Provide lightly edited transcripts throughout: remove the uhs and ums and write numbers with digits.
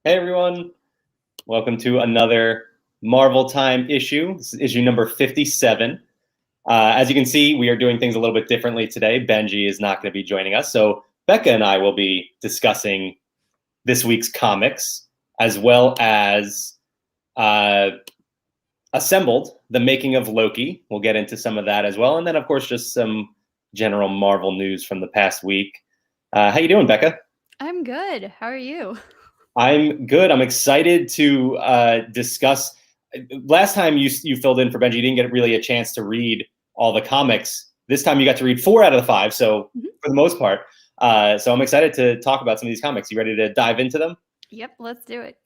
Hey everyone, welcome to another Marvel Time issue. This is issue number 57. As you can see, we are doing things a little bit differently today. Benji is not going to be joining us, so Bekah and I will be discussing this week's comics, as well as uh, Assembled, the Making of Loki. We'll get into some of that as well, and then of course just some general Marvel news from the past week. How you doing, Bekah? I'm good. How are you? I'm good. I'm excited to discuss. Last time you filled in for Benji, you didn't get really a chance to read all the comics. This time you got to read 4 out of the 5, so Mhm. for the most part. So I'm excited to talk about some of these comics. You ready to dive into them? Yep, let's do it.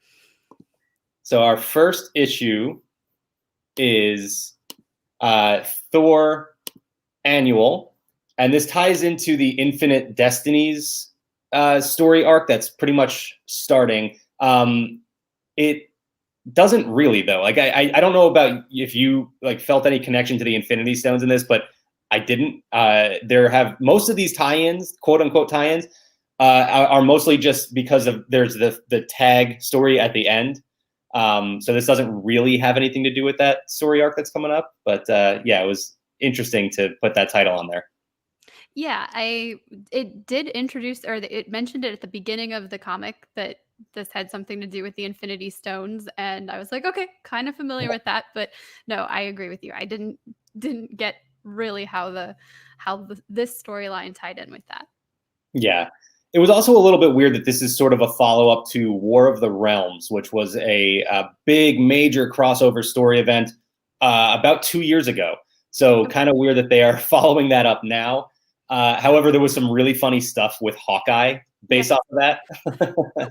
So our first issue is Thor Annual, and this ties into the Infinite Destinies story arc that's pretty much starting. It doesn't really though. Like I don't know about if you like felt any connection to the Infinity Stones in this, but I didn't. There have most of these tie-ins, quote unquote tie-ins, are mostly just because of there's the tag story at the end. So this doesn't really have anything to do with that story arc that's coming up. But yeah, it was interesting to put that title on there. Yeah, it did introduce it mentioned it at the beginning of the comic that this had something to do with the Infinity Stones, and I was like, okay, kind of familiar with that, but no, I agree with you. I didn't get really this storyline tied in with that. Yeah. It was also a little bit weird that this is sort of a follow up to War of the Realms, which was a big, major crossover story event about 2 years ago. So, Okay. kind of weird that they are following that up now. However, there was some really funny stuff with Hawkeye based Yes. off of that.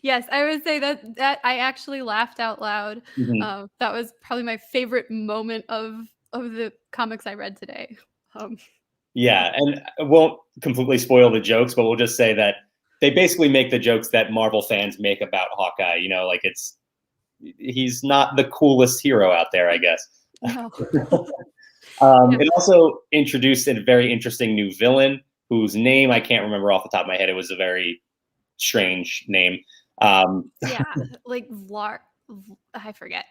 Yes, I would say that I actually laughed out loud. Mhm. That was probably my favorite moment of the comics I read today. Um, Yeah. And I won't completely spoil the jokes, but we'll just say that they basically make the jokes that Marvel fans make about Hawkeye. You know, like he's not the coolest hero out there, I guess. no. Yeah. It also introduced a very interesting new villain whose name I can't remember off the top of my head. It was a very strange name. Um, Yeah, like I forget.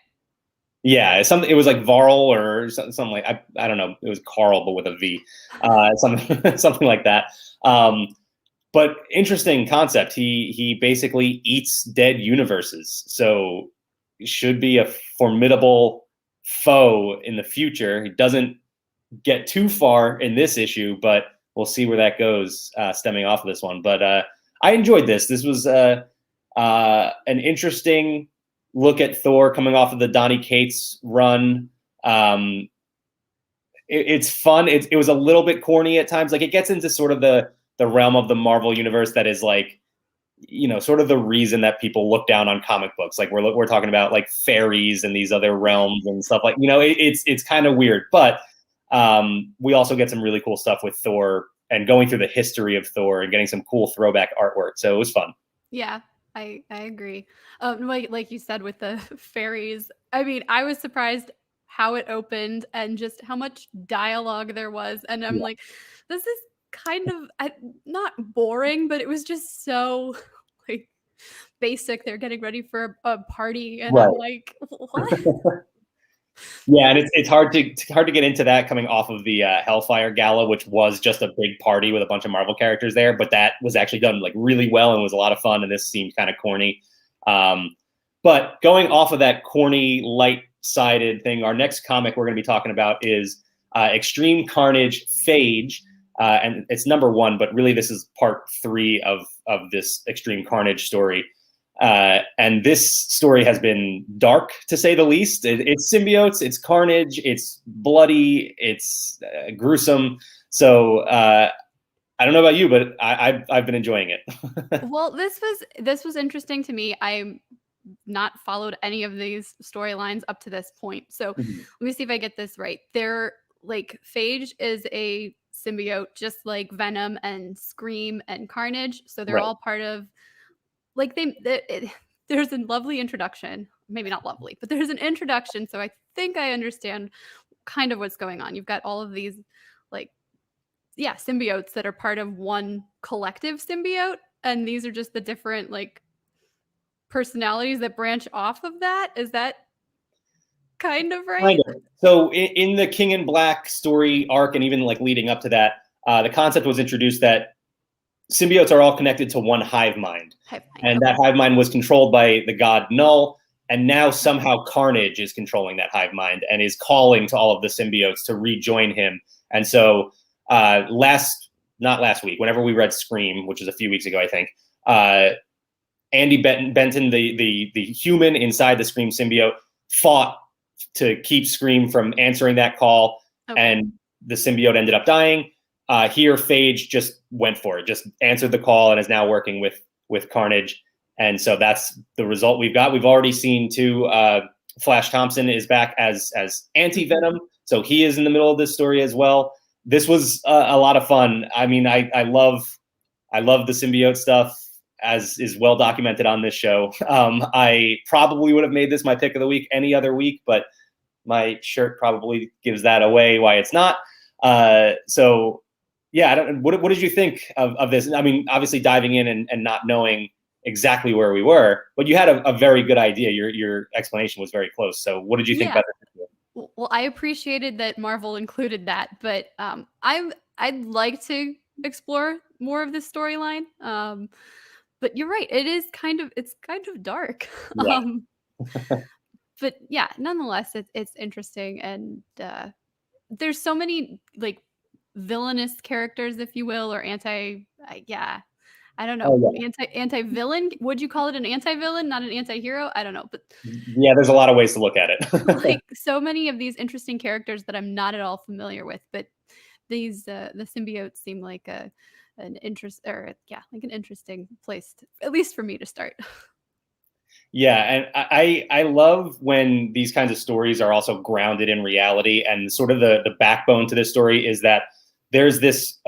yeah, it was like Varl or something like I don't know. It was Carl, but with a V, something something like that. Um, but interesting concept. He basically eats dead universes, so he should be a formidable foe in the future. He doesn't get too far in this issue, but we'll see where that goes stemming off of this one. But I enjoyed this. This was an interesting look at Thor coming off of the Donny Cates run. It's fun. It was a little bit corny at times. Like it gets into sort of the realm of the Marvel universe that is like, you know, sort of the reason that people look down on comic books. Like we're talking about like fairies and these other realms and stuff like, you know, it's kind of weird, but we also get some really cool stuff with Thor and going through the history of Thor and getting some cool throwback artwork. So it was fun. Yeah, I agree. Like you said with the fairies, I mean, I was surprised how it opened and just how much dialogue there was, and I'm Yeah. like, this is kind of not boring, but it was just so like basic. They're getting ready for a party, and I'm Right. like, what? Yeah, and it's hard to get into that coming off of the Hellfire Gala, which was just a big party with a bunch of Marvel characters there. But that was actually done like really well and was a lot of fun. And this seemed kind of corny. But going off of that corny, light-sided thing, our next comic we're going to be talking about is Extreme Carnage Phage, and it's number 1. But really, this is part 3 of this Extreme Carnage story. And this story has been dark, to say the least. It's symbiotes, it's carnage, it's bloody, it's gruesome. So I don't know about you, but I've been enjoying it. Well, this was interesting to me. I'm not followed any of these storylines up to this point. So let me see if I get this right. They're like Phage is a symbiote, just like Venom and Scream and Carnage. So they're Right. all part of like there's a lovely introduction. Maybe not lovely, but there's an introduction. So I think I understand kind of what's going on. You've got all of these like yeah, symbiotes that are part of one collective symbiote. And these are just the different like personalities that branch off of that. Is that kind of right? Kind of. So in the King in Black story arc, and even like leading up to that, the concept was introduced that symbiotes are all connected to one hive mind. And that hive mind was controlled by the god Null. And now somehow Carnage is controlling that hive mind and is calling to all of the symbiotes to rejoin him. And so not last week, whenever we read Scream, which was a few weeks ago, I think, Andy Benton, the human inside the Scream symbiote, fought to keep Scream from answering that call, and the symbiote ended up dying. Here, Phage just went for it, just answered the call, and is now working with Carnage. And so that's the result we've got. We've already seen too. Flash Thompson is back as Anti-Venom, so he is in the middle of this story as well. This was a lot of fun. I mean, I love the symbiote stuff, as is well documented on this show. I probably would have made this my pick of the week any other week, but my shirt probably gives that away why it's not. So yeah, what did you think of this? I mean, obviously diving in and not knowing exactly where we were, but you had a very good idea. Your explanation was very close. So what did you think about this? Well, I appreciated that Marvel included that, but I'd like to explore more of this storyline. But you're right; it's kind of dark. Yeah. But yeah, nonetheless, it's interesting, and there's so many like villainous characters, if you will, or I don't know, anti-villain. Would you call it an anti-villain, not an anti-hero? I don't know, but yeah, there's a lot of ways to look at it. like so many of these interesting characters that I'm not at all familiar with, but these the symbiotes seem like an interesting place to, at least for me, to start. Yeah, and I love when these kinds of stories are also grounded in reality, and sort of the backbone to this story is that there's this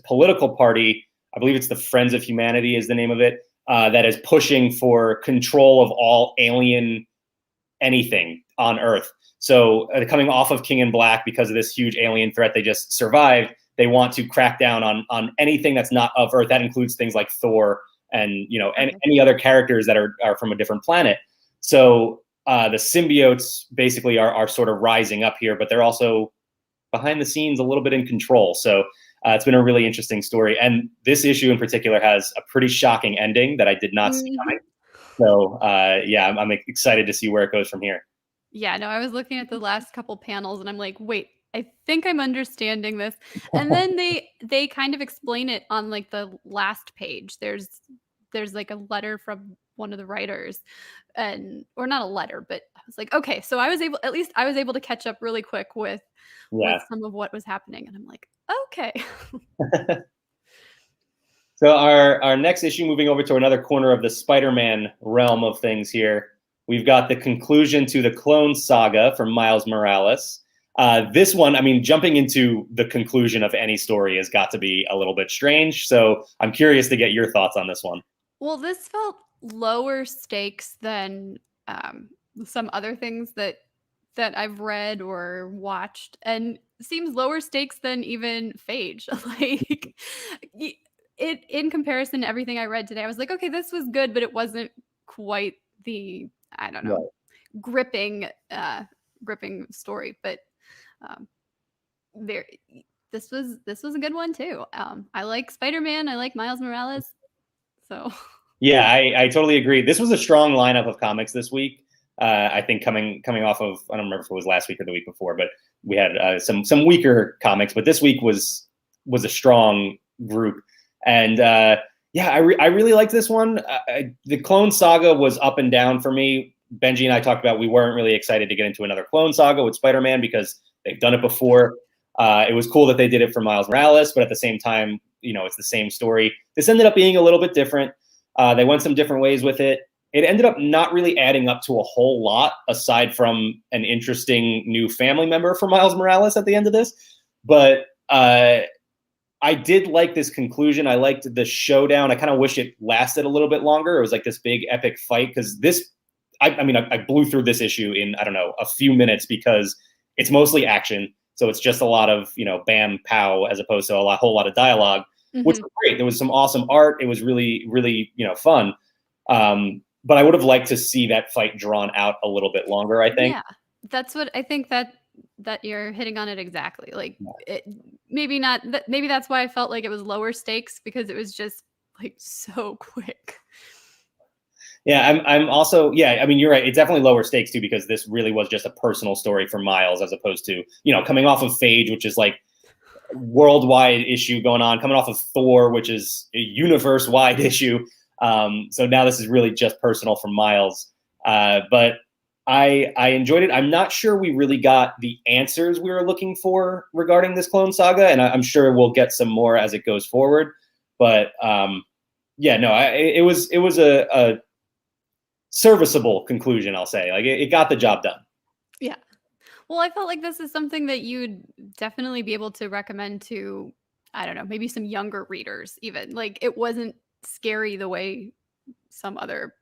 political party, I believe it's the Friends of Humanity is the name of it, that is pushing for control of all alien anything on Earth. So coming off of King in Black, because of this huge alien threat they just survived, they want to crack down on anything that's not of Earth. That includes things like Thor and any other characters that are from a different planet. So the symbiotes basically are sort of rising up here, but they're also behind the scenes a little bit in control. So it's been a really interesting story. And this issue in particular has a pretty shocking ending that I did not see coming. So yeah, I'm excited to see where it goes from here. Yeah, no, I was looking at the last couple panels and I'm like, wait, I think I'm understanding this. And then they kind of explain it on like the last page. There's like a letter from one of the writers, or not a letter, but I was like, okay, so I was able to catch up really quick with some of what was happening, and I'm like, okay. So our next issue, moving over to another corner of the Spider-Man realm of things here, we've got the conclusion to the Clone Saga from Miles Morales. This one, I mean, jumping into the conclusion of any story has got to be a little bit strange. So I'm curious to get your thoughts on this one. Well, this felt lower stakes than some other things that I've read or watched, and seems lower stakes than even Phage. Like it, in comparison to everything I read today, I was like, okay, this was good, but it wasn't quite the, I don't know, gripping story. But this was a good one too. I like Spider-Man. I like Miles Morales. So yeah, I totally agree. This was a strong lineup of comics this week. I think coming off of, I don't remember if it was last week or the week before, but we had some weaker comics. But this week was a strong group, and yeah, I really liked this one. The Clone Saga was up and down for me. Benji and I talked about we weren't really excited to get into another Clone Saga with Spider-Man because they've done it before. It was cool that they did it for Miles Morales, but at the same time, it's the same story. This ended up being a little bit different. They went some different ways with it. It ended up not really adding up to a whole lot aside from an interesting new family member for Miles Morales at the end of this. But I did like this conclusion. I liked the showdown. I kind of wish it lasted a little bit longer. It was like this big epic fight because I blew through this issue in, I don't know, a few minutes because it's mostly action. So it's just a lot of, bam, pow, as opposed to a whole lot of dialogue, which was great. There was some awesome art. It was really, really, fun. but I would have liked to see that fight drawn out a little bit longer, I think. Yeah, that's what I think that you're hitting on it exactly. Like, maybe not. Maybe that's why I felt like it was lower stakes, because it was just like so quick. Yeah, I'm also, yeah, I mean, you're right. It's definitely lower stakes too, because this really was just a personal story for Miles, as opposed to, coming off of Phage, which is like worldwide issue going on, coming off of Thor, which is a universe-wide issue. So now this is really just personal for Miles. But I enjoyed it. I'm not sure we really got the answers we were looking for regarding this Clone Saga, and I'm sure we'll get some more as it goes forward. But yeah, no, it was a serviceable conclusion, I'll say. Like, it got the job done. Yeah. Well, I felt like this is something that you'd definitely be able to recommend to, I don't know, maybe some younger readers even. Like, it wasn't scary the way some other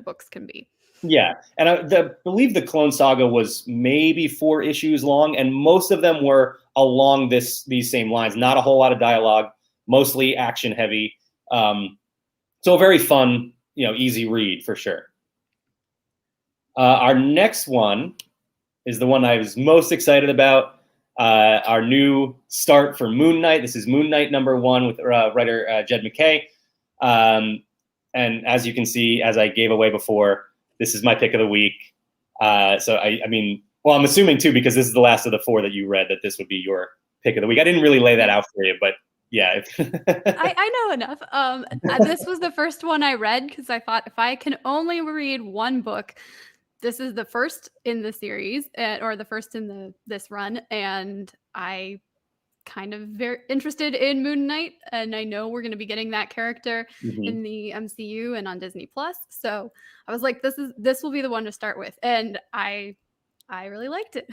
books can be. Yeah, and I believe the Clone Saga was maybe 4 issues long, and most of them were along these same lines. Not a whole lot of dialogue, mostly action heavy. So a very fun, easy read for sure. Our next one is the one I was most excited about. Our new start for Moon Knight. This is Moon Knight #1 with writer Jed MacKay. And as you can see, as I gave away before, this is my pick of the week. So I mean, well, I'm assuming too, because this is the last of the 4 that you read, that this would be your pick of the week. I didn't really lay that out for you, but yeah. I know enough. This was the first one I read, because I thought, if I can only read one book, this is the first in the series, or the first in this run, and I kind of very interested in Moon Knight, and I know we're going to be getting that character in the MCU and on Disney Plus. So I was like, this will be the one to start with, and I really liked it.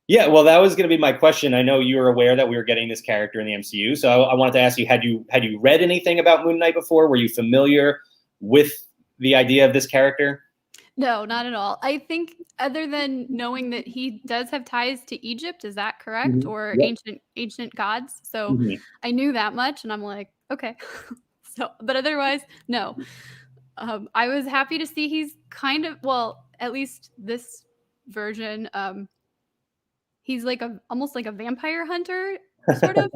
Yeah, well, that was going to be my question. I know you were aware that we were getting this character in the MCU, so I wanted to ask you: had you read anything about Moon Knight before? Were you familiar with the idea of this character? No, not at all. I think, other than knowing that he does have ties to Egypt, is that correct? Or Yep. ancient gods. So I knew that much, and I'm like, okay. So, but otherwise, no. I was happy to see he's kind of, well, at least this version, he's like almost like a vampire hunter, sort of.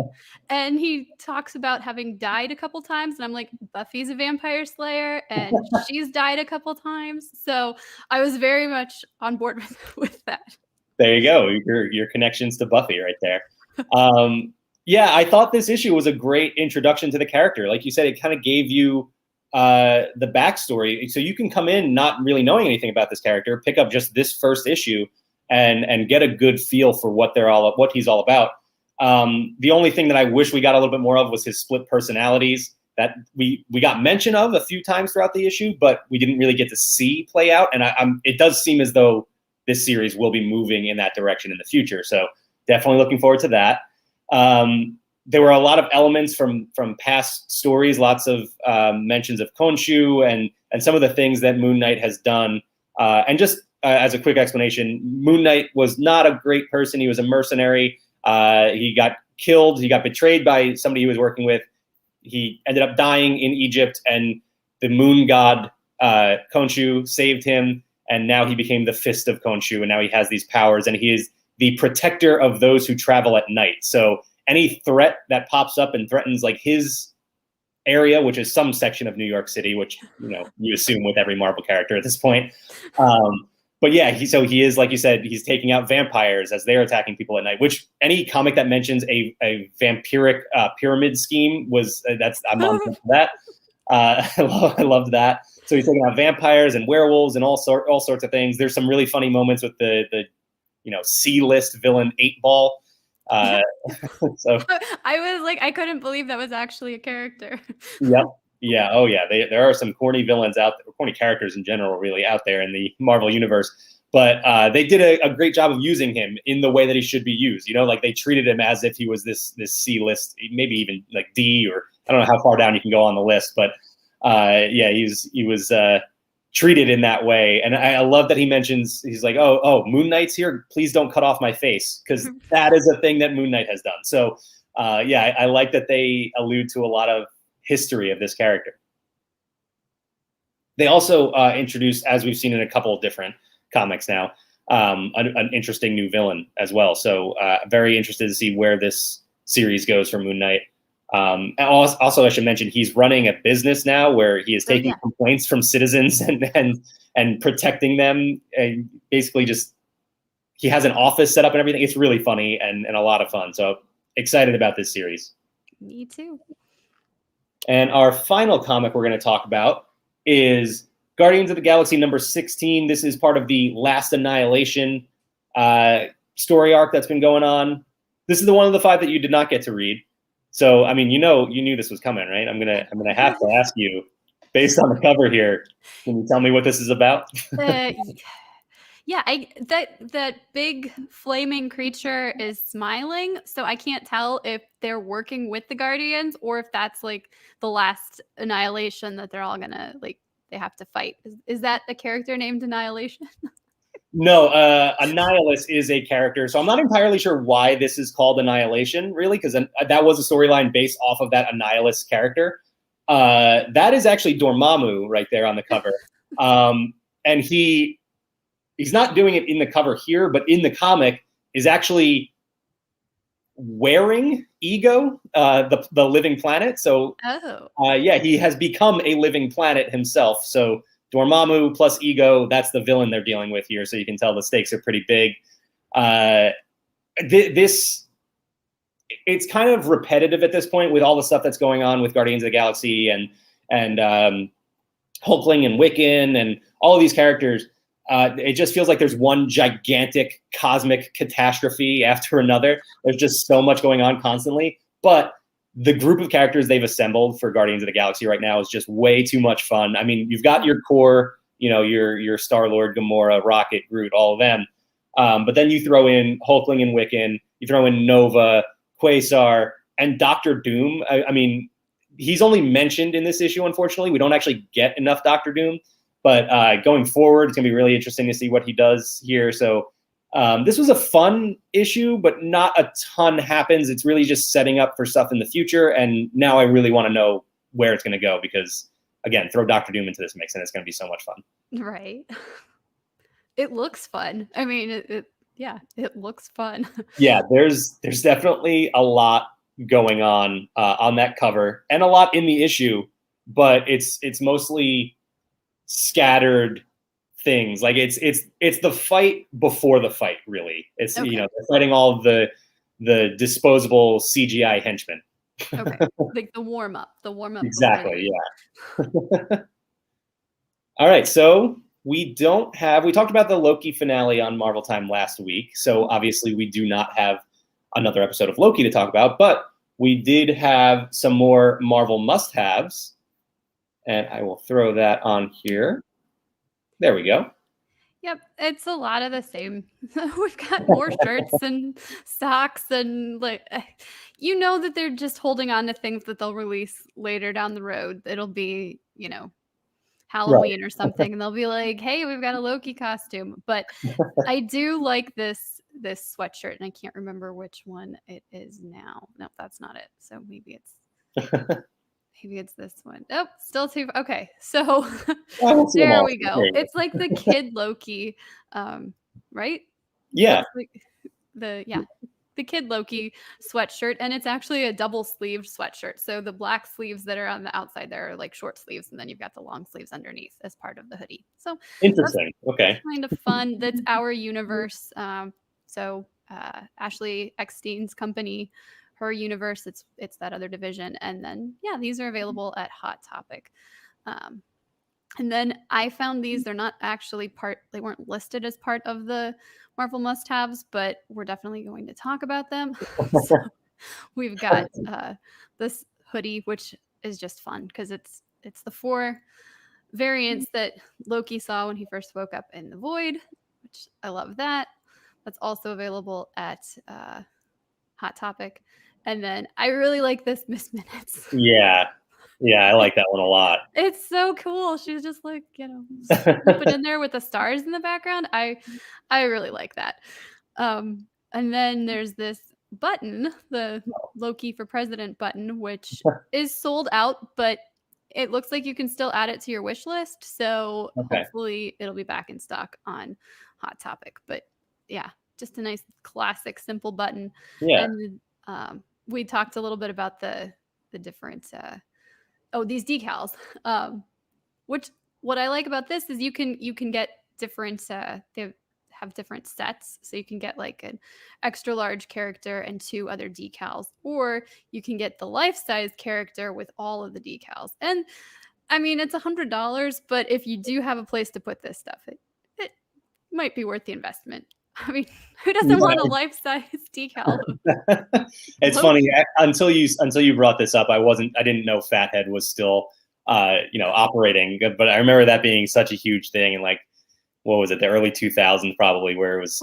And he talks about having died a couple times, and I'm like, Buffy's a vampire slayer, and she's died a couple times. So I was very much on board with that. There you go. Your connections to Buffy right there. Yeah, I thought this issue was a great introduction to the character. Like you said, it kind of gave you the backstory, so you can come in not really knowing anything about this character, pick up just this first issue, and get a good feel for what he's all about. The only thing that I wish we got a little bit more of was his split personalities, that we got mention of a few times throughout the issue, but we didn't really get to see play out. And it does seem as though this series will be moving in that direction in the future. So definitely looking forward to that. There were a lot of elements from past stories, lots of mentions of Khonshu and some of the things that Moon Knight has done. And just as a quick explanation, Moon Knight was not a great person. He was a mercenary. He got killed. He got betrayed by somebody he was working with. He ended up dying in Egypt, and the moon god Khonshu saved him, and now he became the Fist of Khonshu, and now he has these powers, and he is the protector of those who travel at night. So any threat that pops up and threatens like his area, which is some section of New York City, which you assume with every Marvel character at this point. But yeah, he is, like you said, he's taking out vampires as they're attacking people at night, which any comic that mentions a vampiric pyramid scheme I'm on that. I loved that. So he's taking out vampires and werewolves and all sorts of things. There's some really funny moments with the C-list villain 8-Ball. So I was like, I couldn't believe that was actually a character. Yep. Yeah. Oh, yeah. There are some corny villains out there, corny characters in general, really out there in the Marvel universe. But they did a great job of using him in the way that he should be used. Like they treated him as if he was this C-list, maybe even like D, or I don't know how far down you can go on the list. But yeah, he was treated in that way. And I love that he mentions, he's like, oh, Moon Knight's here. Please don't cut off my face, because that is a thing that Moon Knight has done. So yeah, I like that they allude to a lot of history of this character. They also introduced, as we've seen in a couple of different comics now, an interesting new villain as well. So very interested to see where this series goes for Moon Knight. And also, I should mention he's running a business now where he is taking complaints from citizens and protecting them, and basically just he has an office set up and everything. It's really funny and a lot of fun. So excited about this series. Me too. And our final comic we're going to talk about is Guardians of the Galaxy number 16. This is part of the Last Annihilation story arc that's been going on. This is the one of the 5 that you did not get to read. So, I mean, you knew this was coming, right? I'm gonna have to ask you, based on the cover here, can you tell me what this is about? Yeah, that big flaming creature is smiling, so I can't tell if they're working with the Guardians or if that's like the last annihilation that they're all gonna like they have to fight. Is that a character named Annihilation? No, Annihilus is a character, so I'm not entirely sure why this is called Annihilation, really, because that was a storyline based off of that Annihilus character. That is actually Dormammu right there on the cover, and he's not doing it in the cover here, but in the comic is actually wearing Ego, the living planet. So, he has become a living planet himself. So Dormammu plus Ego, that's the villain they're dealing with here. So you can tell the stakes are pretty big. It's kind of repetitive at this point with all the stuff that's going on with Guardians of the Galaxy and Hulkling and Wiccan and all of these characters. It just feels like there's one gigantic cosmic catastrophe after another. There's just so much going on constantly. But the group of characters they've assembled for Guardians of the Galaxy right now is just way too much fun. I mean, you've got your core, your Star-Lord, Gamora, Rocket, Groot, all of them. But then you throw in Hulkling and Wiccan, you throw in Nova, Quasar, and Doctor Doom. I mean, he's only mentioned in this issue, unfortunately. We don't actually get enough Doctor Doom. But going forward, it's going to be really interesting to see what he does here. So this was a fun issue, but not a ton happens. It's really just setting up for stuff in the future. And now I really want to know where it's going to go because, again, throw Doctor Doom into this mix and it's going to be so much fun. Right. It looks fun. I mean, it looks fun. Yeah, there's definitely a lot going on that cover and a lot in the issue, but it's mostly scattered things. Like it's the fight before the fight, really. It's they're fighting all of the disposable CGI henchmen. Okay, like the warm up. Exactly. Yeah. All right, so we talked about the Loki finale on Marvel Time last week. So obviously we do not have another episode of Loki to talk about, but we did have some more Marvel must-haves. And I will throw that on here. There we go. Yep, it's a lot of the same. We've got more shirts and socks and that they're just holding on to things that they'll release later down the road. It'll be, Halloween or something, and they'll be like, "Hey, we've got a Loki costume." But I do like this sweatshirt, and I can't remember which one it is now. No, that's not it. So maybe it's this one. Oh, still too. Okay, so there we go. It's like the Kid Loki, right? Yeah. The Kid Loki sweatshirt, and it's actually a double sleeved sweatshirt. So the black sleeves that are on the outside there are like short sleeves, and then you've got the long sleeves underneath as part of the hoodie. So interesting. Okay. Kind of fun. That's our universe. So Ashley Eckstein's company. Her universe, it's that other division. And then, these are available at Hot Topic. And then I found these, they're not actually they weren't listed as part of the Marvel must-haves, but we're definitely going to talk about them. So we've got this hoodie, which is just fun because it's the 4 variants that Loki saw when he first woke up in the void, which I love that. That's also available at Hot Topic. And then I really like this Miss Minutes. Yeah, I like that one a lot. It's so cool. She's just like, slip it in there with the stars in the background. I really like that. And then there's this button, the Loki for President button, which is sold out, but it looks like you can still add it to your wish list. So Okay. hopefully it'll be back in stock on Hot Topic. But yeah, just a nice classic simple button. Yeah. And we talked a little bit about the different these decals. Which what I like about this is you can get different they have different sets, so you can get like an extra large character and 2 other decals, or you can get the life-size character with all of the decals. And I mean, it's $100, but if you do have a place to put this stuff, it might be worth the investment. I mean, who doesn't want a life-size decal? It's funny, until you brought this up, I didn't know Fathead was still operating, but I remember that being such a huge thing. And like, what was it, the early 2000s probably, where it was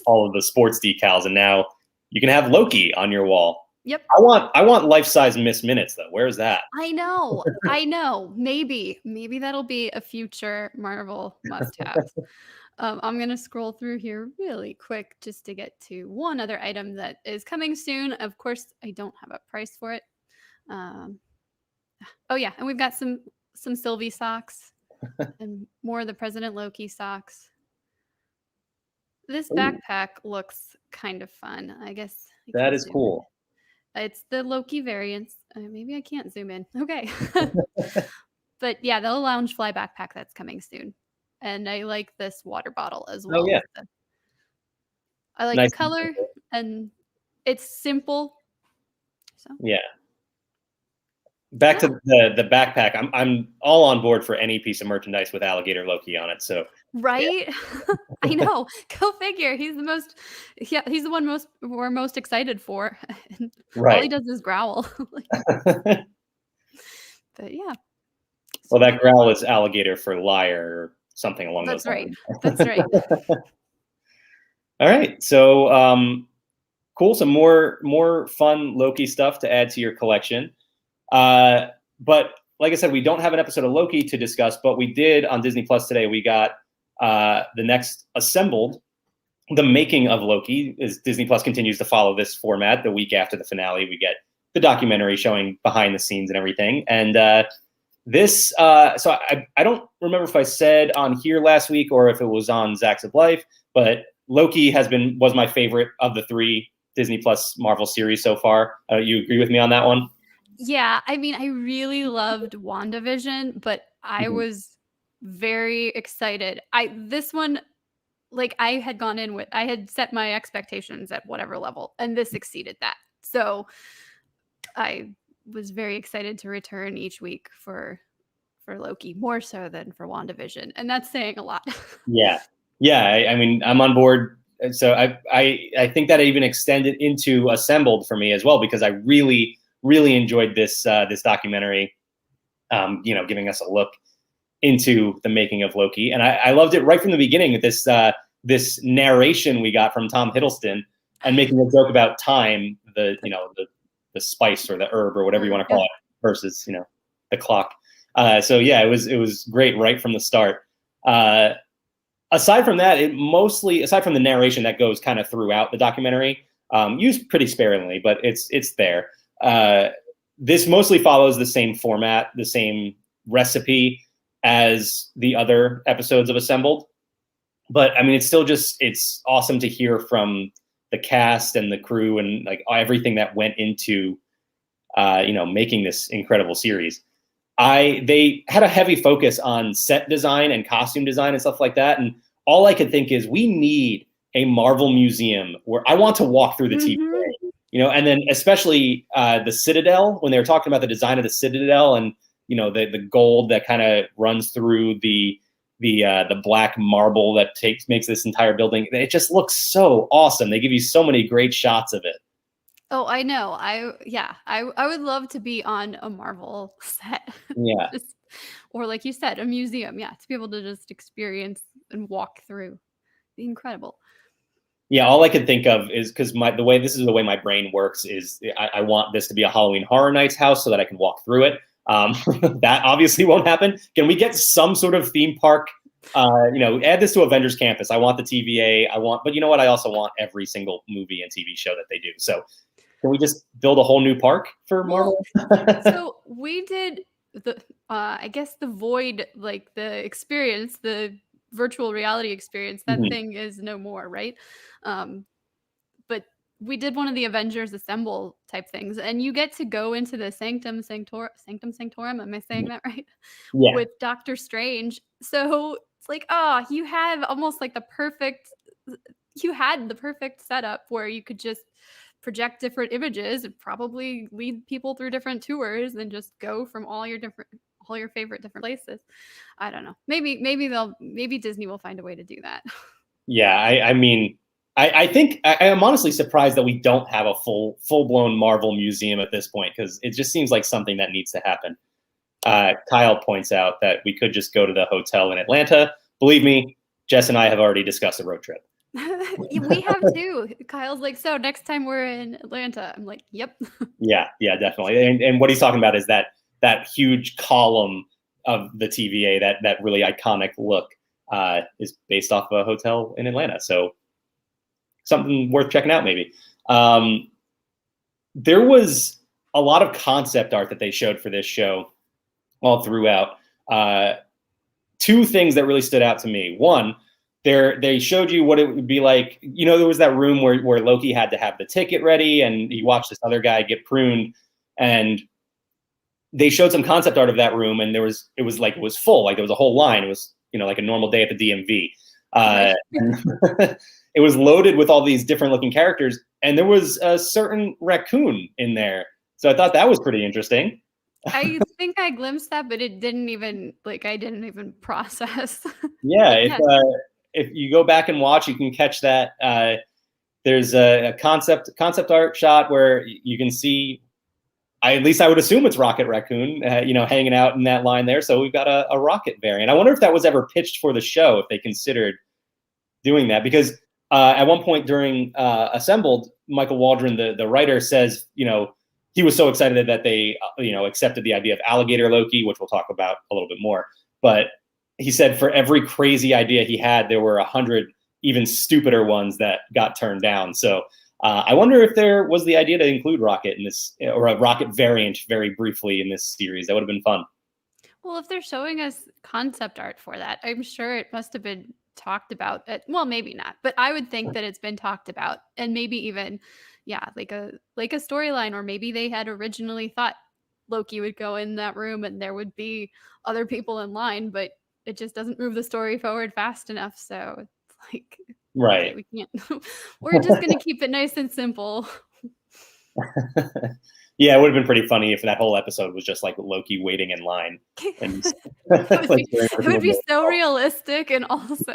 all of the sports decals, and now you can have Loki on your wall. Yep. I want life-size Miss Minutes though. Where's that? I know. Maybe that'll be a future Marvel must-have. I'm gonna scroll through here really quick just to get to one other item that is coming soon. Of course, I don't have a price for it. Oh yeah, and we've got some Sylvie socks and more of the President Loki socks. This backpack looks kind of fun. I guess that is cool. It's the Loki variants. Maybe I can't zoom in. Okay. But yeah, the Loungefly backpack that's coming soon. And I like this water bottle as well. Oh, yeah. I like the color, and it's simple. So yeah. Back to the backpack. I'm all on board for any piece of merchandise with Alligator Loki on it. So right, yeah. I know. Go figure. He's the one we're most excited for. Right. All he does is growl. But yeah. Well, that growl is alligator for liar or something along those lines. That's right. All right. So cool. Some more fun Loki stuff to add to your collection. But like I said, we don't have an episode of Loki to discuss, but we did on Disney Plus today. We got the next Assembled, the Making of Loki. As Disney Plus continues to follow this format, the week after the finale, we get the documentary showing behind the scenes and everything. And this, so I don't remember if I said on here last week or if it was on Zacks of Life, but Loki was my favorite of the 3 Disney Plus Marvel series so far. You agree with me on that one? Yeah, I mean, I really loved WandaVision, but I was very excited. This one, like, I had set my expectations at whatever level, and this exceeded that. So I was very excited to return each week for Loki, more so than for WandaVision, and that's saying a lot. Yeah. I mean, I'm on board. So I think that even extended into Assembled for me as well, because I really enjoyed this documentary, giving us a look into the making of Loki. And I loved it right from the beginning. This narration we got from Tom Hiddleston, and making a joke about time, the spice or the herb or whatever you want to call it, versus the clock. So yeah, it was great right from the start. Aside from that, aside from the narration that goes kind of throughout the documentary, used pretty sparingly, but it's there. This mostly follows the same format, the same recipe as the other episodes of Assembled. But I mean, it's awesome to hear from the cast and the crew and like everything that went into, making this incredible series. They had a heavy focus on set design and costume design and stuff like that. And all I could think is, we need a Marvel museum where I want to walk through the TVA, and then especially the Citadel, when they were talking about the design of the Citadel and, the gold that kind of runs through the black marble that makes this entire building. It just looks so awesome. They give you so many great shots of it. Oh, I know. I would love to be on a Marvel set. Yeah. Or like you said, a museum. Yeah, to be able to just experience and walk through. Incredible. Yeah, all I could think of is, because the way my brain works is I want this to be a Halloween Horror Nights house so that I can walk through it. That obviously won't happen. Can we get some sort of theme park? Add this to Avengers Campus. I want the TVA. But you know what? I also want every single movie and TV show that they do. So can we just build a whole new park for Marvel? So we did, the I guess the void, like the experience, the virtual reality experience, that Mhm. thing is no more, right? Um, but we did one of the Avengers Assemble type things, and you get to go into the Sanctum Sanctorum. Am I saying that right? Yeah. With Doctor Strange. So it's like, oh, you have almost like the perfect you had the perfect setup where you could just project different images and probably lead people through different tours and just go from all your favorite different places. I don't know. Maybe Disney will find a way to do that. Yeah, I mean, I think I am honestly surprised that we don't have a full blown Marvel museum at this point, because it just seems like something that needs to happen. Kyle points out that we could just go to the hotel in Atlanta. Believe me, Jess and I have already discussed a road trip. We have too. Kyle's like, so next time we're in Atlanta. I'm like, yep. Yeah, yeah, definitely. And what he's talking about is that huge column of the TVA, that really iconic look, is based off a hotel in Atlanta. So something worth checking out, maybe. Um, there was a lot of concept art that they showed for this show all throughout. Uh, Two things that really stood out to me. One, they showed you what it would be like. There was that room where Loki had to have the ticket ready, and he watched this other guy get pruned, and they showed some concept art of that room, and it was full, like there was a whole line. It was like a normal day at the DMV. Right. And it was loaded with all these different looking characters, and there was a certain raccoon in there. So I thought that was pretty interesting. I think I glimpsed that, but it didn't even I didn't even process. Yeah, But yes. if you go back and watch, you can catch that. There's a concept art shot where you can see. At least I would assume it's Rocket Raccoon, hanging out in that line there. So we've got a Rocket variant. I wonder if that was ever pitched for the show, if they considered doing that, because at one point during Assembled, Michael Waldron, the writer, says, he was so excited that they, accepted the idea of alligator Loki, which we'll talk about a little bit more. But he said for every crazy idea he had, there were 100 even stupider ones that got turned down. So I wonder if there was the idea to include Rocket in this, or a Rocket variant very briefly in this series. That would have been fun. Well, if they're showing us concept art for that, I'm sure it must have been talked about. Well, maybe not, but I would think that it's been talked about, and maybe even, yeah, like a storyline, or maybe they had originally thought Loki would go in that room and there would be other people in line, but it just doesn't move the story forward fast enough. So it's like, okay, Right. we can't. We're just gonna keep it nice and simple. Yeah, it would have been pretty funny if that whole episode was just like Loki waiting in line. And It would be so realistic, and also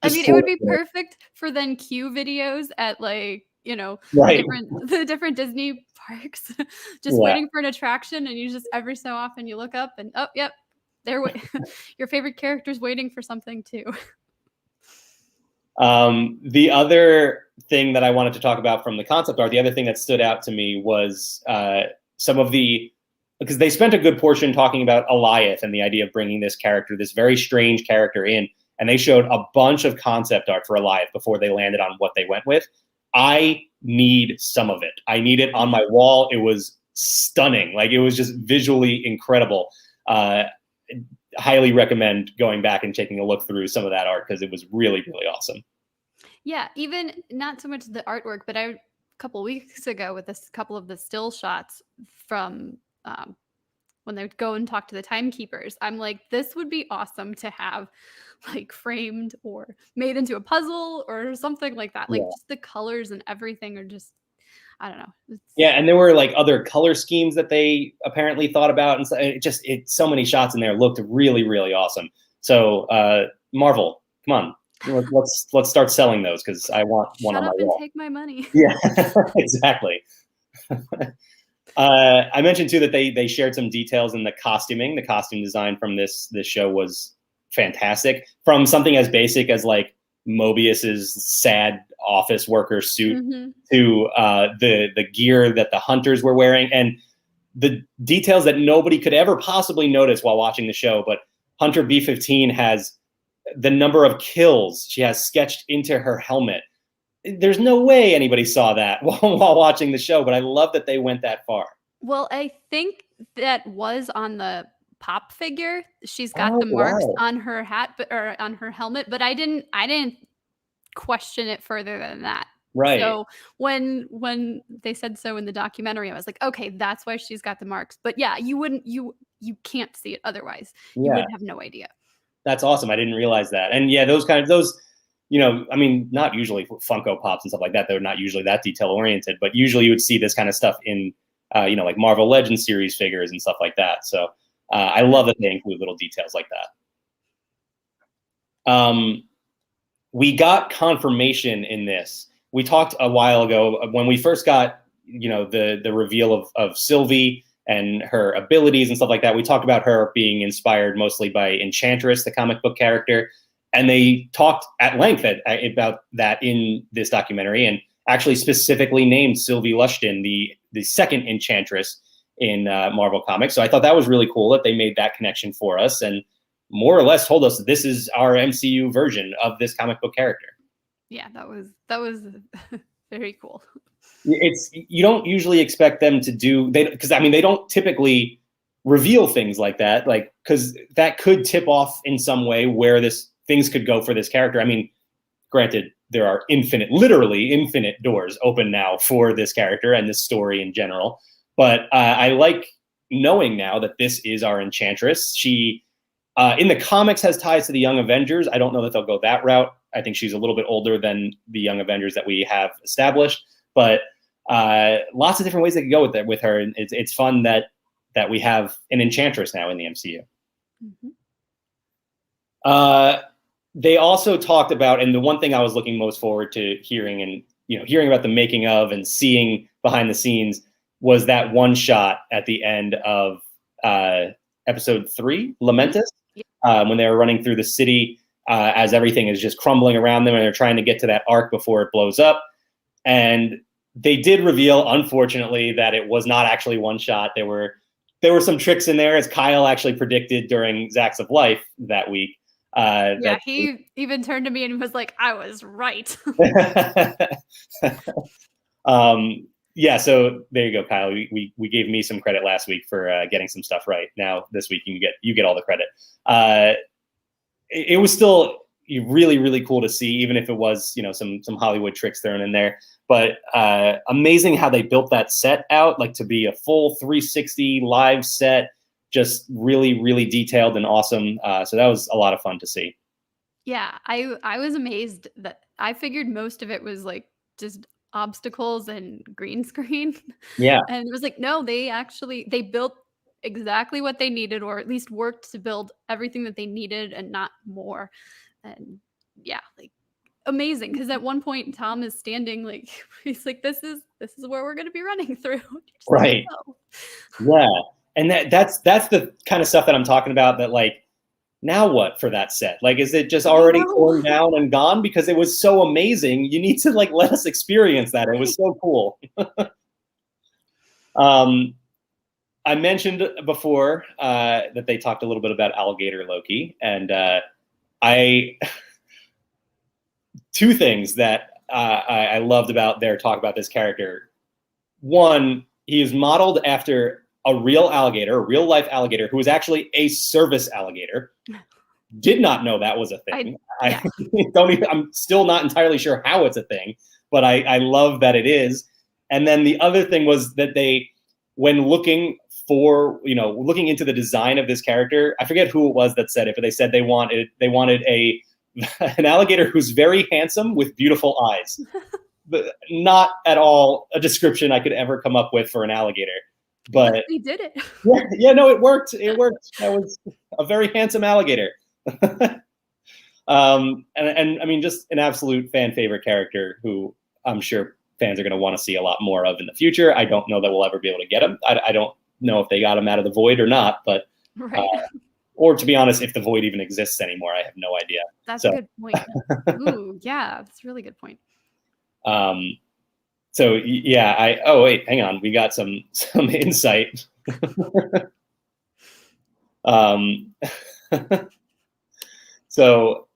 I mean, it would be perfect for then Q videos at right. the different Disney parks, just Yeah. waiting for an attraction, and you just every so often you look up and, oh, yep, your favorite character's waiting for something too. The other thing that I wanted to talk about from the concept art, the other thing that stood out to me was because they spent a good portion talking about Eliath and the idea of bringing this very strange character in, and they showed a bunch of concept art for Eliath before they landed on what they went with. I need some of it. I need it on my wall. It was stunning. Like, it was just visually incredible. Highly recommend going back and taking a look through some of that art, because it was really, really awesome. Yeah, even not so much the artwork, but a couple weeks ago with this couple of the still shots from when they would go and talk to the timekeepers, I'm like, this would be awesome to have like framed or made into a puzzle or something like that. Like, Yeah. just the colors and everything are just, I don't know. Yeah, and there were like other color schemes that they apparently thought about, and so so many shots in there looked really, really awesome. So Marvel, come on, let's start selling those, because I want one on my wall. Shut up and take my money. Yeah, exactly. I mentioned too that they shared some details in the costuming. The costume design from this show was fantastic. From something as basic as like Mobius's sad office worker suit, to the gear that the hunters were wearing, and the details that nobody could ever possibly notice while watching the show. But Hunter B-15 has the number of kills she has sketched into her helmet. There's no way anybody saw that while watching the show, but I love that they went that far. Well, I think that was on the pop figure. She's got Oh, the marks wow. on her hat, but or on her helmet, but I didn't question it further than that. Right. So when they said so in the documentary, I was like, okay, that's why she's got the marks. But yeah, you can't see it otherwise. You Yeah. would have no idea. That's awesome. I didn't realize that. And yeah, those, I mean, not usually Funko Pops and stuff like that. They're not usually that detail oriented, but usually you would see this kind of stuff in, like Marvel Legends series figures and stuff like that. So I love that they include little details like that. We got confirmation in this. We talked a while ago when we first got, the reveal of Sylvie and her abilities and stuff like that. We talked about her being inspired mostly by Enchantress, the comic book character. And they talked at length about that in this documentary, and actually specifically named Sylvie Lushton the second Enchantress in Marvel Comics. So I thought that was really cool that they made that connection for us and more or less told us this is our MCU version of this comic book character. Yeah, that was very cool. You don't usually expect them to do because I mean they don't typically reveal things like that, like because that could tip off in some way where things could go for this character. I mean, granted, there are literally infinite doors open now for this character and this story in general. But I like knowing now that this is our Enchantress. She in the comics has ties to the Young Avengers. I don't know that they'll go that route. I think she's a little bit older than the Young Avengers that we have established, but lots of different ways they could go with her. And it's fun that we have an Enchantress now in the MCU. Mm-hmm. They also talked about, and the one thing I was looking most forward to hearing and hearing about the making of and seeing behind the scenes was that one shot at the end of episode 3, Lamentus, when they were running through the city as everything is just crumbling around them and they're trying to get to that arc before it blows up. And they did reveal, unfortunately, that it was not actually one shot. There were some tricks in there, as Kyle actually predicted during Zacks of Life that week. He even turned to me and was like, I was right. Yeah, so there you go, Kyle. We gave me some credit last week for getting some stuff right. Now this week you get all the credit. It was still really, really cool to see, even if it was some Hollywood tricks thrown in there. But amazing how they built that set out, like to be a full 360 live set, just really, really detailed and awesome. So that was a lot of fun to see. Yeah, I was amazed that I figured most of it was like just obstacles and green screen. Yeah. And it was like, no, they built exactly what they needed, or at least worked to build everything that they needed and not more. And yeah, like amazing. Because at one point Tom is standing like he's like, this is where we're gonna be running through. Right. Like, no. Yeah. And that's the kind of stuff that I'm talking about, that like, now what for that set? Like, is it just already torn down and gone? Because it was so amazing. You need to like let us experience that. It was so cool. I mentioned before that they talked a little bit about Alligator Loki, and two things that I loved about their talk about this character. One, he is modeled after a real life alligator who was actually a service alligator. Did not know that was a thing. I'm still not entirely sure how it's a thing, but I love that it is. And then the other thing was that they, when looking into the design of this character, I forget who it was that said it, but they said they wanted an alligator who's very handsome with beautiful eyes. But not at all a description I could ever come up with for an alligator. But they did it. No, it worked. That was a very handsome alligator. And I mean, just an absolute fan favorite character who I'm sure fans are going to want to see a lot more of in the future. I don't know that we'll ever be able to get him. I don't know if they got him out of the void or not, but or to be honest, if the void even exists anymore, I have no idea. That's a good point. Ooh, yeah, that's a really good point. So yeah, oh wait, hang on. We got some insight. So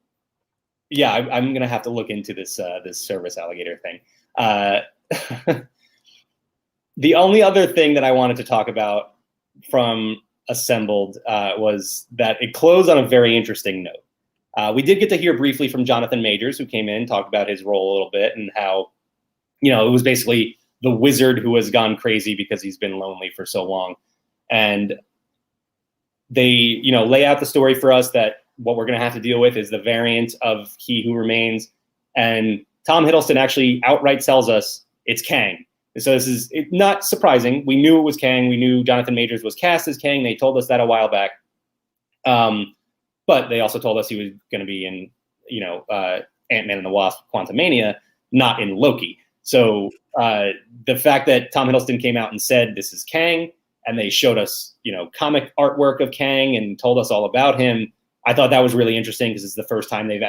yeah, I'm gonna have to look into this service alligator thing. The only other thing that I wanted to talk about from Assembled was that it closed on a very interesting note. We did get to hear briefly from Jonathan Majors, who came in, talked about his role a little bit and how, it was basically the wizard who has gone crazy because he's been lonely for so long. And they, lay out the story for us that what we're going to have to deal with is the variant of He Who Remains. And Tom Hiddleston actually outright tells us it's Kang. And so this is not surprising. We knew it was Kang. We knew Jonathan Majors was cast as Kang. They told us that a while back. But they also told us he was going to be in, Ant-Man and the Wasp: Quantumania, not in Loki. So the fact that Tom Hiddleston came out and said this is Kang, and they showed us, comic artwork of Kang and told us all about him, I thought that was really interesting because it's the first time they've,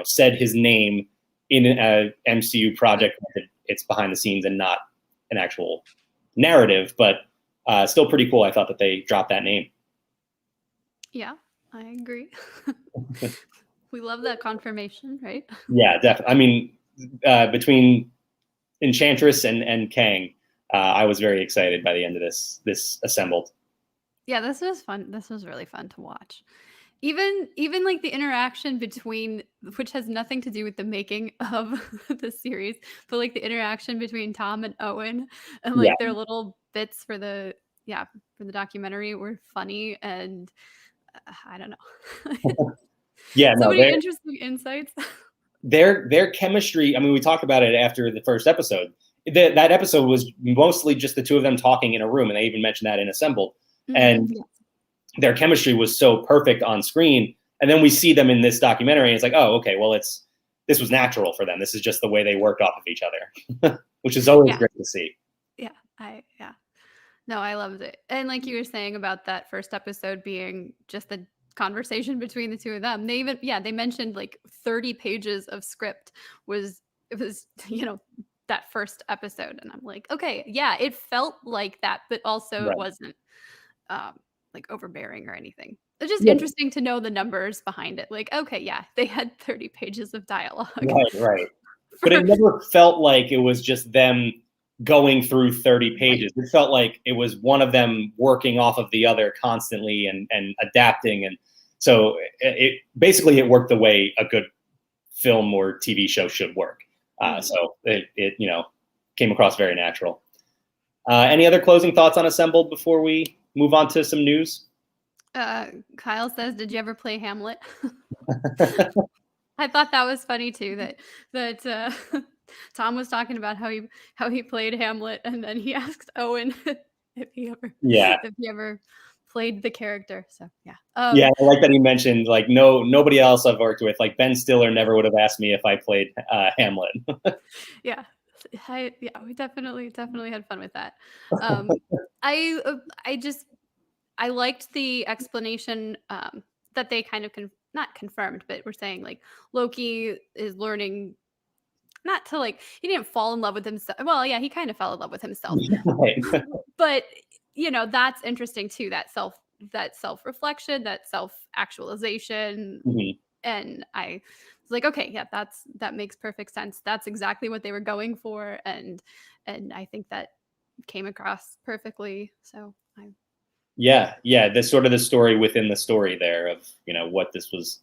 said his name in an MCU project. It's behind the scenes and not an actual narrative, but still pretty cool. I thought that they dropped that name. Yeah, I agree. We love that confirmation, right? Yeah, definitely. I mean, between Enchantress and Kang, I was very excited by the end of this Assembled. Yeah, this was fun. This was really fun to watch. Even like the interaction between, which has nothing to do with the making of the series, but like the interaction between Tom and Owen and like their little bits for the documentary were funny, and I don't know. Yeah, so many interesting insights. Their chemistry. I mean, we talked about it after the first episode. That episode was mostly just the two of them talking in a room, and they even mentioned that in Assembled. And their chemistry was so perfect on screen. And then we see them in this documentary, and it's like, oh, okay, well, this was natural for them. This is just the way they worked off of each other, which is always great to see. No, I loved it. And like you were saying about that first episode being just the conversation between the two of them, they even, they mentioned like 30 pages of script was that first episode. And I'm like, okay, yeah, it felt like that, but also it wasn't like overbearing or anything. It's just interesting to know the numbers behind it. Like, okay, yeah, they had 30 pages of dialogue. Right. But it never felt like it was just them going through 30 pages. It felt like it was one of them working off of the other constantly and adapting. And so it basically worked the way a good film or TV show should work. So it came across very natural. Any other closing thoughts on Assembled before we move on to some news? Kyle says, did you ever play Hamlet? I thought that was funny too, that Tom was talking about how he played Hamlet, and then he asked Owen if he ever played the character. So I like that he mentioned like nobody else I've worked with, like Ben Stiller never would have asked me if I played Hamlet. We definitely had fun with that. I liked the explanation that they kind of not confirmed, but we're saying like Loki is learning not to like, he didn't fall in love with himself. Well, yeah, he kind of fell in love with himself. But that's interesting too, that self-reflection, that self-actualization. And I was like, okay, yeah, that makes perfect sense. That's exactly what they were going for. And I think that came across perfectly. So That's sort of the story within the story there of, what this was.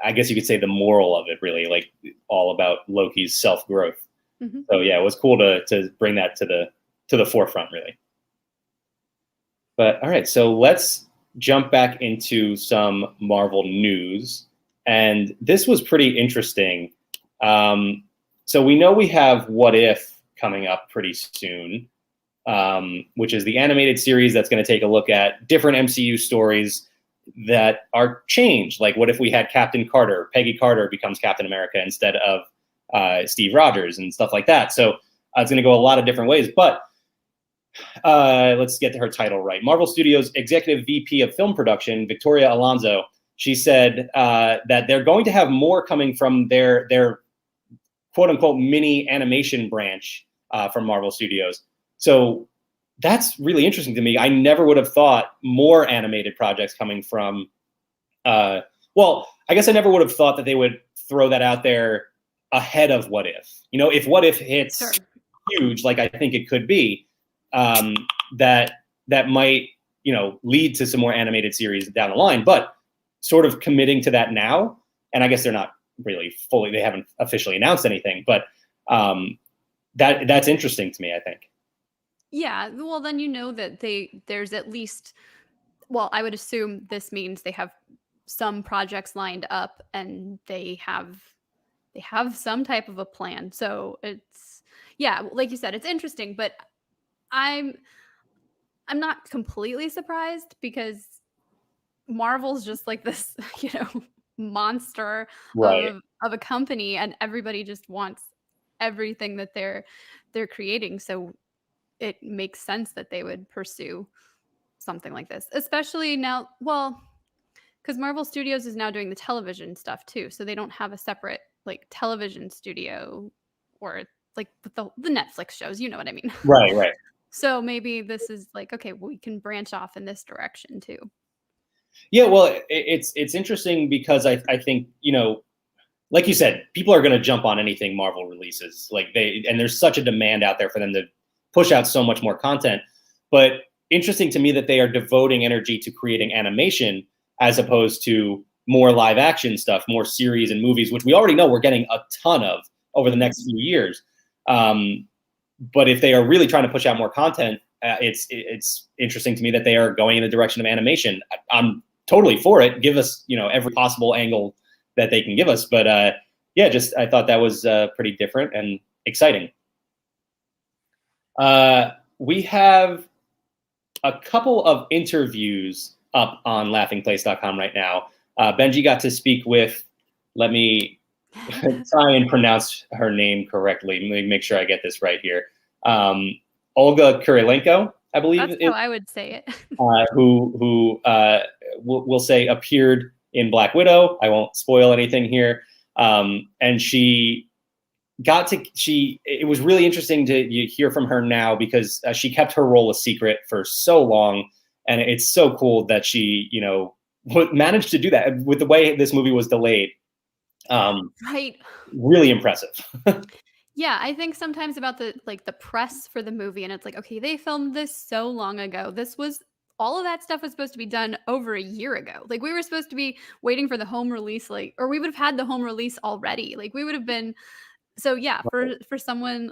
I guess you could say the moral of it, really, like all about Loki's self-growth. So it was cool to bring that to the forefront, really. But all right, so let's jump back into some Marvel news, and this was pretty interesting. So we know we have What If coming up pretty soon, which is the animated series that's going to take a look at different MCU stories that are changed. Like, what if we had Captain Carter? Peggy Carter becomes Captain America instead of Steve Rogers and stuff like that. So it's going to go a lot of different ways. But let's get to her title right. Marvel Studios Executive VP of Film Production, Victoria Alonso, she said that they're going to have more coming from their quote-unquote mini animation branch from Marvel Studios. So that's really interesting to me. I never would have thought more animated projects coming from, I guess I never would have thought that they would throw that out there ahead of What If. If What If hits huge, like I think it could be, that might, lead to some more animated series down the line, but sort of committing to that now. And I guess they're not really fully, they haven't officially announced anything, but that's interesting to me, I think. Yeah, well, then that there's at least, well, I would assume this means they have some projects lined up and they have some type of a plan. So it's, yeah, like you said, it's interesting, but I'm not completely surprised because Marvel's just like this, monster Right. of a company, and everybody just wants everything that they're creating. So it makes sense that they would pursue something like this, especially now. Well, because Marvel Studios is now doing the television stuff too, so they don't have a separate like television studio or like the Netflix shows. You know what I mean? Right. Right. So maybe this is like, okay, we can branch off in this direction too. Yeah. Well, it's interesting because I think, like you said, people are going to jump on anything Marvel releases. And there's such a demand out there for them to push out so much more content. But interesting to me that they are devoting energy to creating animation as opposed to more live action stuff, more series and movies, which we already know we're getting a ton of over the next few years. But if they are really trying to push out more content, it's interesting to me that they are going in the direction of animation. I'm totally for it. Give us, every possible angle that they can give us. But I thought that was pretty different and exciting. We have a couple of interviews up on laughingplace.com right now. Benji got to speak with, let me try and pronounce her name correctly. Let me make sure I get this right here. Olga Kurilenko, I believe. That's how I would say it. who we'll say appeared in Black Widow. I won't spoil anything here. And it was really interesting to hear from her now because she kept her role a secret for so long. And it's so cool that she, managed to do that with the way this movie was delayed. Right. Really impressive. Yeah, I think sometimes about the press for the movie, and it's like, okay, they filmed this so long ago. All of that stuff was supposed to be done over a year ago. Like we were supposed to be waiting for the home release, or we would have had the home release already. Like we would have been. So yeah, for someone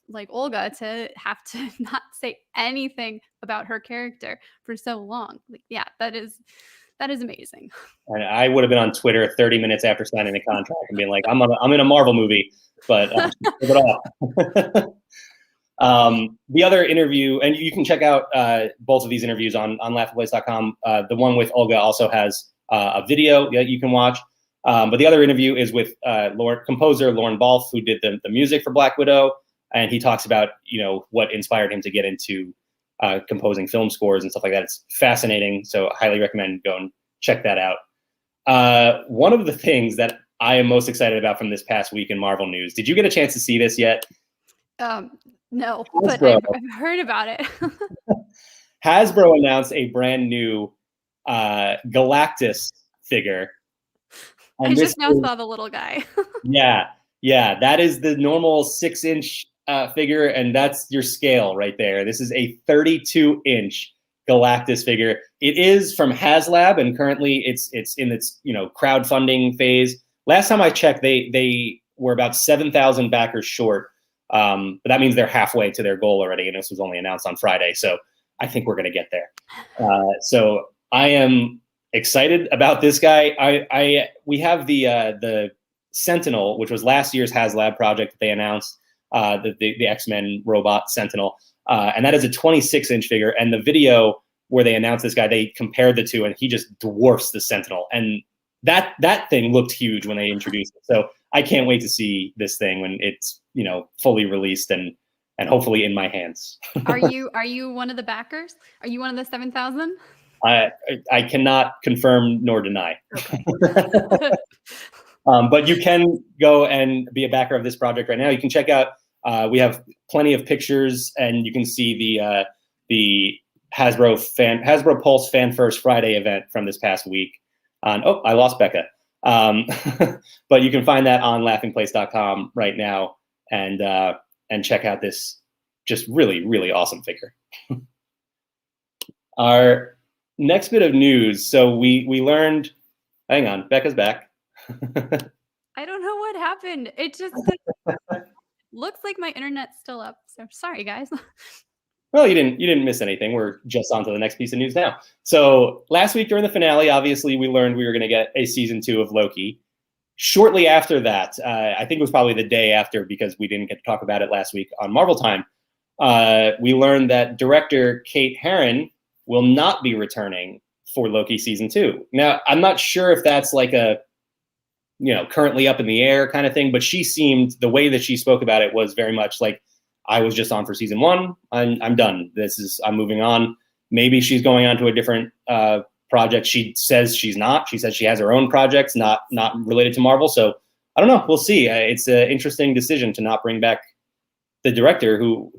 like Olga to have to not say anything about her character for so long, yeah, that is amazing. And I would have been on Twitter 30 minutes after signing the contract and being like, I'm in a Marvel movie, but give it off. The other interview, and you can check out both of these interviews on laughingplace.com. The one with Olga also has a video that you can watch. But the other interview is with composer Lauren Balfe, who did the music for Black Widow. And he talks about, what inspired him to get into composing film scores and stuff like that. It's fascinating. So I highly recommend go and check that out. One of the things that I am most excited about from this past week in Marvel news. Did you get a chance to see this yet? No, but I've heard about it. Hasbro announced a brand new Galactus figure. And I just now saw the little guy. Yeah. That is the normal 6-inch figure, and that's your scale right there. This is a 32-inch Galactus figure. It is from HasLab, and currently it's in its crowdfunding phase. Last time I checked, they were about 7,000 backers short, but that means they're halfway to their goal already, and this was only announced on Friday. So I think we're going to get there. So I am excited about this guy. We have the Sentinel, which was last year's HasLab project that they announced, the X-Men robot Sentinel, and that is a 26-inch figure. And the video where they announced this guy, they compared the two, and he just dwarfs the Sentinel. And that thing looked huge when they introduced it. So I can't wait to see this thing when it's fully released and hopefully in my hands. Are you one of the backers? Are you one of the 7,000? I cannot confirm nor deny. Okay. But you can go and be a backer of this project right now. You can check out. We have plenty of pictures, and you can see the Hasbro Pulse Fan First Friday event from this past week. I lost Bekah. But you can find that on laughingplace.com right now, and check out this just really, really awesome figure. Our next bit of news. So we learned. Hang on, Becca's back. I don't know what happened. It just looks like my internet's still up. So sorry, guys. Well, you didn't miss anything. We're just on to the next piece of news now. So last week during the finale, obviously we learned we were going to get a season 2 of Loki. Shortly after that, I think it was probably the day after because we didn't get to talk about it last week on Marvel Time. We learned that director Kate Herron will not be returning for Loki season 2. Now, I'm not sure if that's like a currently up in the air kind of thing, but she seemed, the way that she spoke about it was very much like, I was just on for season 1. I'm done. I'm moving on. Maybe she's going on to a different project. She says she's not. She says she has her own projects, not related to Marvel. So I don't know. We'll see. It's an interesting decision to not bring back the director who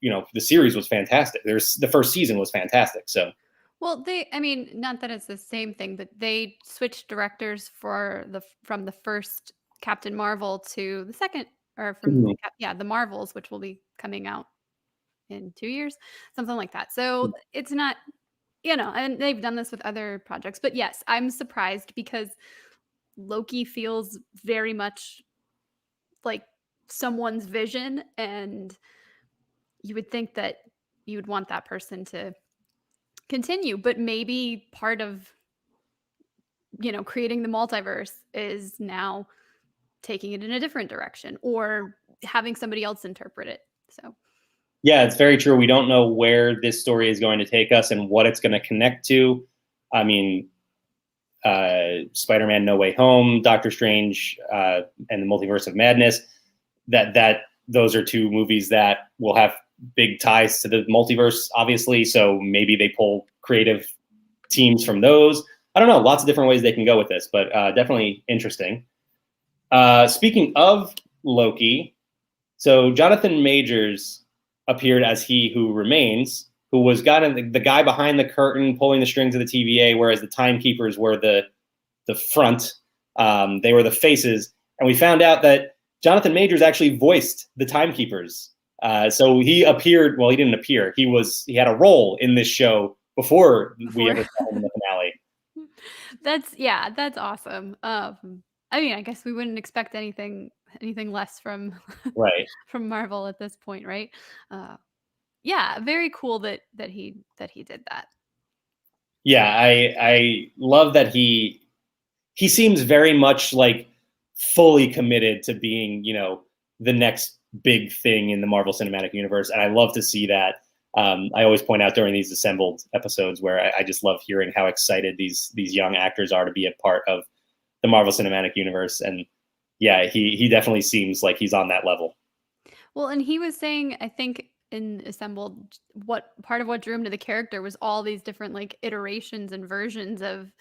the series was fantastic. The first season was fantastic. So Well, I mean, not that it's the same thing, but they switched directors from the first Captain Marvel to the second, or from the Marvels, which will be coming out in 2 years, something like that. So it's not, and they've done this with other projects. But yes, I'm surprised because Loki feels very much like someone's vision, and you would think that you would want that person to continue, but maybe part of creating the multiverse is now taking it in a different direction or having somebody else interpret it. So yeah, it's very true. We don't know where this story is going to take us and what it's going to connect to. I mean, Spider-Man: No Way Home, Doctor Strange, and the Multiverse of Madness. That those are 2 movies that will have big ties to the multiverse, obviously. So maybe they pull creative teams from those. I don't know. Lots of different ways they can go with this, but definitely interesting. Speaking of Loki, so Jonathan Majors appeared as He Who Remains, who was the guy behind the curtain pulling the strings of the TVA, whereas the Timekeepers were the front. They were the faces. And we found out that Jonathan Majors actually voiced the Timekeepers. So he appeared. Well, he didn't appear. He had a role in this show before we ever saw him in the finale. That's awesome. I mean, I guess we wouldn't expect anything less from Right. from Marvel at this point, right? Yeah, very cool that he did that. Yeah, I love that he seems very much like fully committed to being, the next big thing in the Marvel Cinematic Universe, and I love to see that. I always point out during these assembled episodes where I just love hearing how excited these young actors are to be a part of the Marvel Cinematic Universe, and yeah, he definitely seems like he's on that level. Well, and he was saying, I think in Assembled, what part of what drew him to the character was all these different like iterations and versions of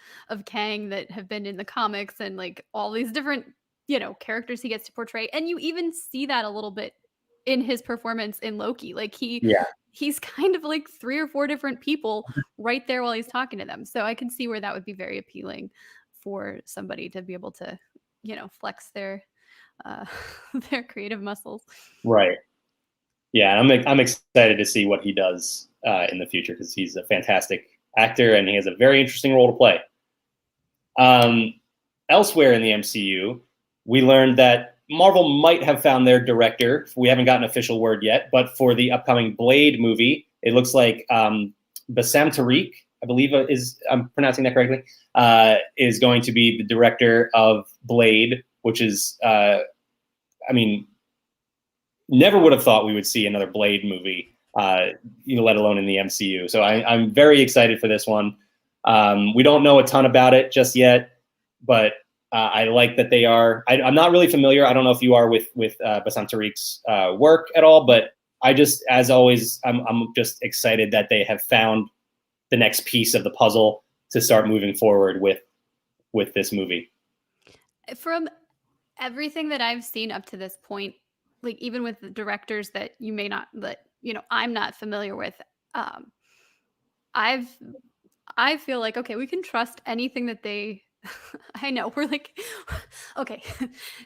Kang that have been in the comics, and like all these different characters he gets to portray, and you even see that a little bit in his performance in Loki. Like Yeah. he's kind of like 3 or 4 different people right there while he's talking to them. So I can see where that would be very appealing for somebody to be able to flex their uh, their creative muscles. Right. Yeah, I'm excited to see what he does in the future because he's a fantastic actor and he has a very interesting role to play. Elsewhere in the MCU, we learned that Marvel might have found their director. We haven't gotten an official word yet, but for the upcoming Blade movie, it looks like Bassam Tariq, I believe I'm pronouncing that correctly, is going to be the director of Blade, which is, I mean, never would have thought we would see another Blade movie, let alone in the MCU. So I'm very excited for this one. We don't know a ton about it just yet, but I like that they are. I'm not really familiar. I don't know if you are with Bassam Tariq's work at all, but I just, as always, I'm just excited that they have found the next piece of the puzzle to start moving forward with this movie. From everything that I've seen up to this point, like even with the directors that I'm not familiar with, I feel like, okay, we can trust anything that they I know we're like, okay,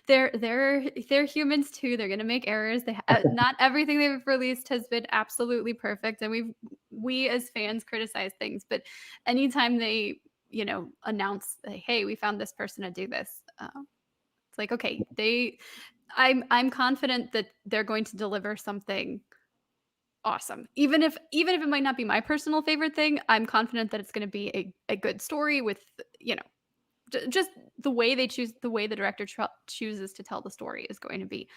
they're humans too. They're gonna make errors. Not everything they've released has been absolutely perfect, and we've we as fans criticize things, but anytime they, announce, like, hey, we found this person to do this, it's like, okay, I'm confident that they're going to deliver something awesome. Even if it might not be my personal favorite thing, I'm confident that it's going to be a good story with, just the way the director chooses to tell the story is going to be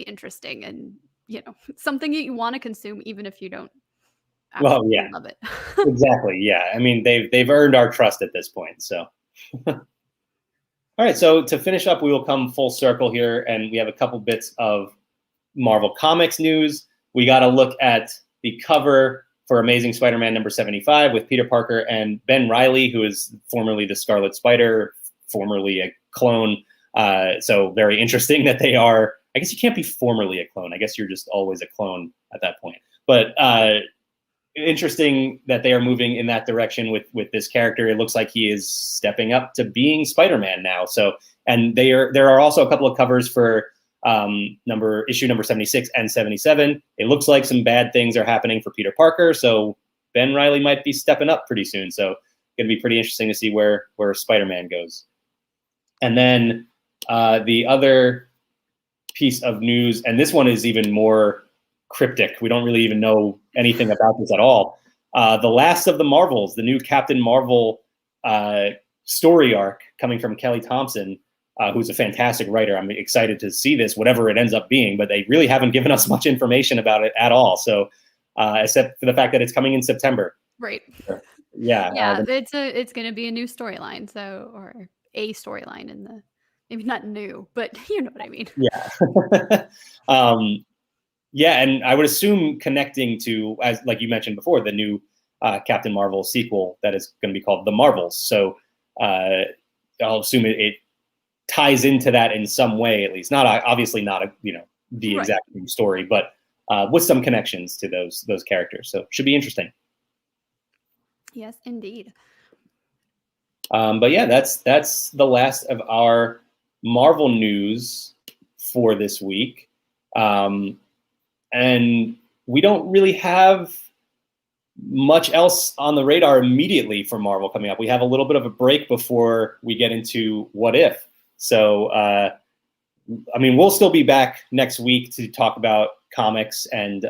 interesting, and something that you want to consume even if you don't Well, absolutely yeah, love it. exactly. Yeah. I mean, they've earned our trust at this point. So, all right. So to finish up, we will come full circle here, and we have a couple bits of Marvel Comics news. We got to look at the cover for Amazing Spider-Man number 75 with Peter Parker and Ben Reilly, who is formerly the Scarlet Spider, formerly a clone. So very interesting that they are. I guess you can't be formerly a clone. I guess you're just always a clone at that point. But interesting that they are moving in that direction with this character. It looks like he is stepping up to being Spider-Man now. So, and there are also a couple of covers for issue number 76 and 77. It looks like some bad things are happening for Peter Parker. So Ben Reilly might be stepping up pretty soon. So going to be pretty interesting to see where Spider-Man goes. And then the other piece of news, and this one is even more cryptic. We don't really even know anything about this at all. The Last of the Marvels, the new Captain Marvel story arc coming from Kelly Thompson, who's a fantastic writer. I'm excited to see this, whatever it ends up being, but they really haven't given us much information about it at all. So except for the fact that it's coming in September. Right. Yeah. Yeah, it's going to be a new storyline, or a storyline in the, maybe not new, but you know what I mean. Yeah. Yeah, and I would assume connecting to, as like you mentioned before, the new Captain Marvel sequel that is going to be called The Marvels. So I'll assume it ties into that in some way, at least. Not obviously not the exact same story, but with some connections to those characters. So should be interesting. Yes, indeed. But yeah, that's the last of our Marvel news for this week. And we don't really have much else on the radar immediately for Marvel coming up. We have a little bit of a break before we get into What If. So, I mean, we'll still be back next week to talk about comics and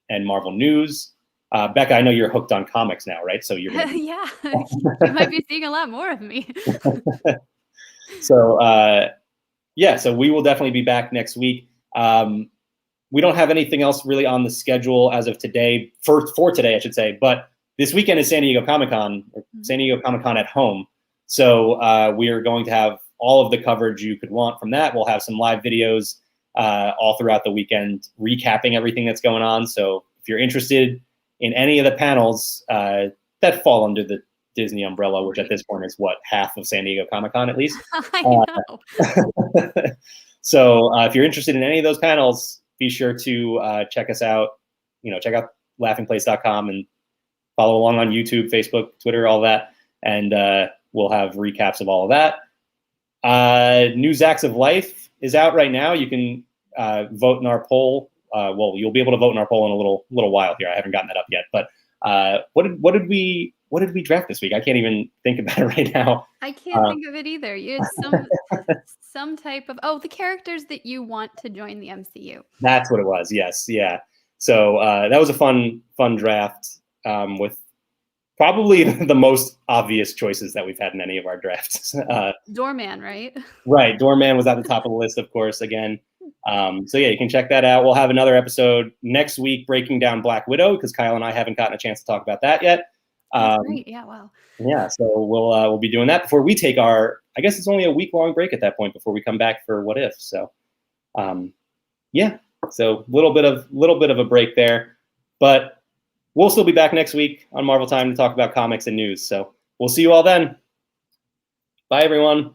Marvel news. Bekah, I know you're hooked on comics now, right? So you're gonna yeah, you might be seeing a lot more of me. So yeah, so we will definitely be back next week. We don't have anything else really on the schedule as of today, for today, I should say. But this weekend is San Diego Comic-Con, or San Diego Comic-Con at home. So we are going to have all of the coverage you could want from that. We'll have some live videos all throughout the weekend recapping everything that's going on. So if you're interested in any of the panels that fall under the Disney umbrella, which at this point is half of San Diego Comic-Con at least. I know. So if you're interested in any of those panels, be sure to check us out. Check out laughingplace.com and follow along on YouTube, Facebook, Twitter, all that. And we'll have recaps of all of that. New Zacks of Life is out right now. You can vote in our poll. Well, you'll be able to vote in our poll in a little while here. I haven't gotten that up yet. But what did we draft this week? I can't even think about it right now. I can't think of it either. You had some type of the characters that you want to join the MCU. That's what it was. Yes, yeah. So that was a fun draft with probably the most obvious choices that we've had in any of our drafts. Doorman, right? Right, Doorman was at the top of the list, of course. Again, so yeah, you can check that out. We'll have another episode next week breaking down Black Widow because Kyle and I haven't gotten a chance to talk about that yet. Great. Yeah, wow. Yeah, so we'll be doing that before we take our. I guess it's only a week-long break at that point before we come back for What If. So, yeah, so little bit of a break there, but we'll still be back next week on Marvel Time to talk about comics and news. So we'll see you all then. Bye, everyone.